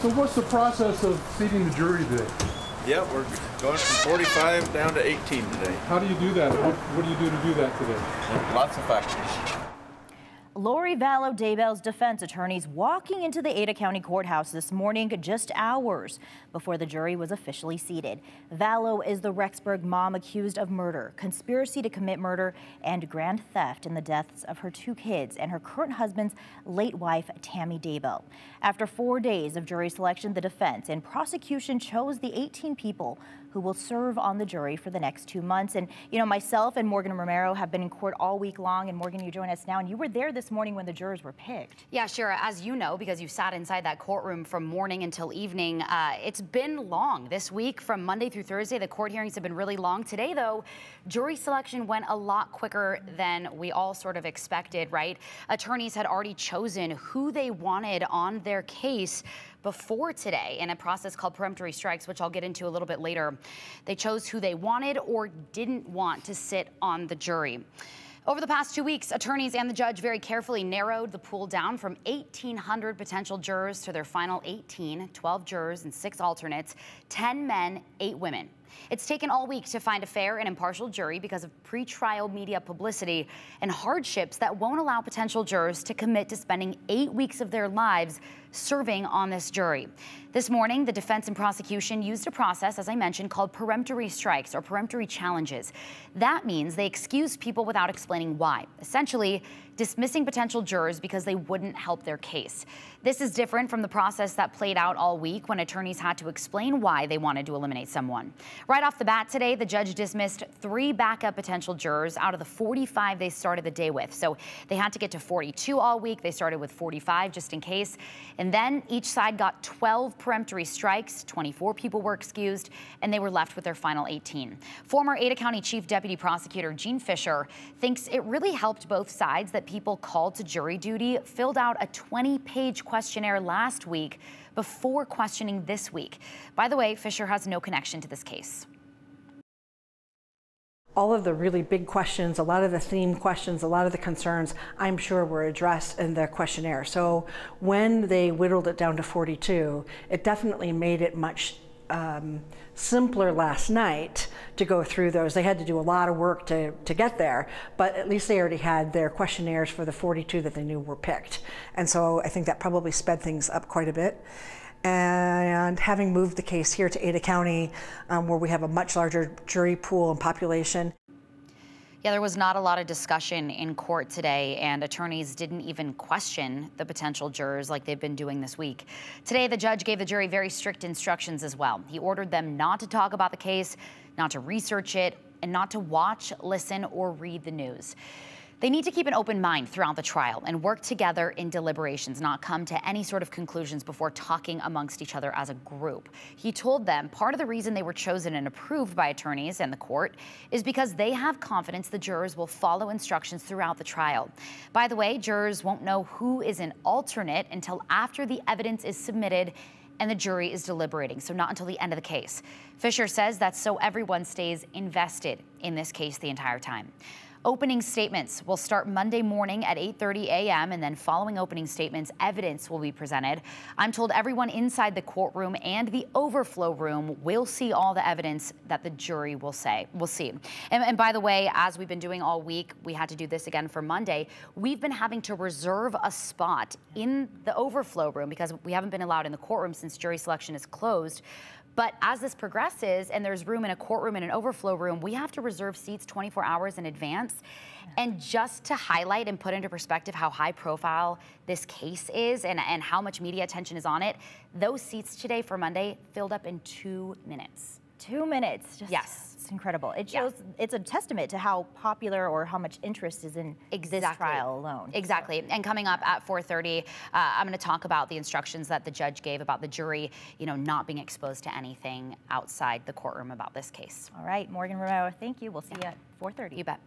So what's the process of seating the jury today? Yep, we're going from 45 down to 18 today. How do you do that? What do you do to do that today? Lots of factors. Lori-Vallow Daybell's defense attorneys walking into the Ada County Courthouse this morning just hours before the jury was officially seated. Vallow is the Rexburg mom accused of murder, conspiracy to commit murder, and grand theft in the deaths of her 2 kids and her current husband's late wife, Tammy Daybell. After 4 days of jury selection, the defense and prosecution chose the 18 people who will serve on the jury for the next 2 months. And, you know, myself and Morgan Romero have been in court all week long. And Morgan, you join us now, and you were there this morning when the jurors were picked. Yeah, Shira, as you know, because you sat inside that courtroom from morning until evening, it's been long this week. From Monday through Thursday, the court hearings have been really long. Today, though, jury selection went a lot quicker than we all sort of expected, right? Attorneys had already chosen who they wanted on their case before today in a process called peremptory strikes, which I'll get into a little bit later. They chose who they wanted or didn't want to sit on the jury. Over the past 2 weeks, attorneys and the judge very carefully narrowed the pool down from 1,800 potential jurors to their final 18, 12 jurors and 6 alternates, 10 men, 8 women. It's taken all week to find a fair and impartial jury because of pretrial media publicity and hardships that won't allow potential jurors to commit to spending 8 weeks of their lives serving on this jury. This morning, the defense and prosecution used a process, as I mentioned, called peremptory strikes or peremptory challenges. That means they excused people without explaining why, essentially dismissing potential jurors because they wouldn't help their case. This is different from the process that played out all week when attorneys had to explain why they wanted to eliminate someone. Right off the bat today, the judge dismissed 3 backup potential jurors out of the 45 they started the day with. So they had to get to 42 all week. They started with 45 just in case. And then each side got 12 peremptory strikes, 24 people were excused, and they were left with their final 18. Former Ada County Chief Deputy Prosecutor Gene Fisher thinks it really helped both sides that people called to jury duty filled out a 20-page questionnaire last week before questioning this week. By the way, Fisher has no connection to this case. All of the really big questions, a lot of the theme questions, a lot of the concerns, I'm sure were addressed in the questionnaire. So when they whittled it down to 42, it definitely made it much simpler last night to go through those. They had to do a lot of work to get there, but at least they already had their questionnaires for the 42 that they knew were picked. And so I think that probably sped things up quite a bit. And having moved the case here to Ada County, where we have a much larger jury pool and population. Yeah, there was not a lot of discussion in court today, and attorneys didn't even question the potential jurors like they've been doing this week. Today, the judge gave the jury very strict instructions as well. He ordered them not to talk about the case, not to research it, and not to watch, listen, or read the news. They need to keep an open mind throughout the trial and work together in deliberations, not come to any sort of conclusions before talking amongst each other as a group. He told them part of the reason they were chosen and approved by attorneys and the court is because they have confidence the jurors will follow instructions throughout the trial. By the way, jurors won't know who is an alternate until after the evidence is submitted and the jury is deliberating, so not until the end of the case. Fisher says that's so everyone stays invested in this case the entire time. Opening statements will start Monday morning at 8:30 a.m. and then following opening statements, evidence will be presented. I'm told everyone inside the courtroom and the overflow room will see all the evidence that the jury will see. And by the way, as we've been doing all week, we had to do this again for Monday. We've been having to reserve a spot in the overflow room because we haven't been allowed in the courtroom since jury selection is closed. But as this progresses and there's room in a courtroom and an overflow room, we have to reserve seats 24 hours in advance. And just to highlight and put into perspective how high profile this case is and how much media attention is on it, those seats today for Monday filled up in 2 minutes. 2 minutes. Yes. It's incredible. It shows, it's a testament to how popular or how much interest is in this trial alone. Exactly. And coming up at 4:30, I'm going to talk about the instructions that the judge gave about the jury, not being exposed to anything outside the courtroom about this case. All right, Morgan Romero, thank you. We'll see you at 4:30. You bet.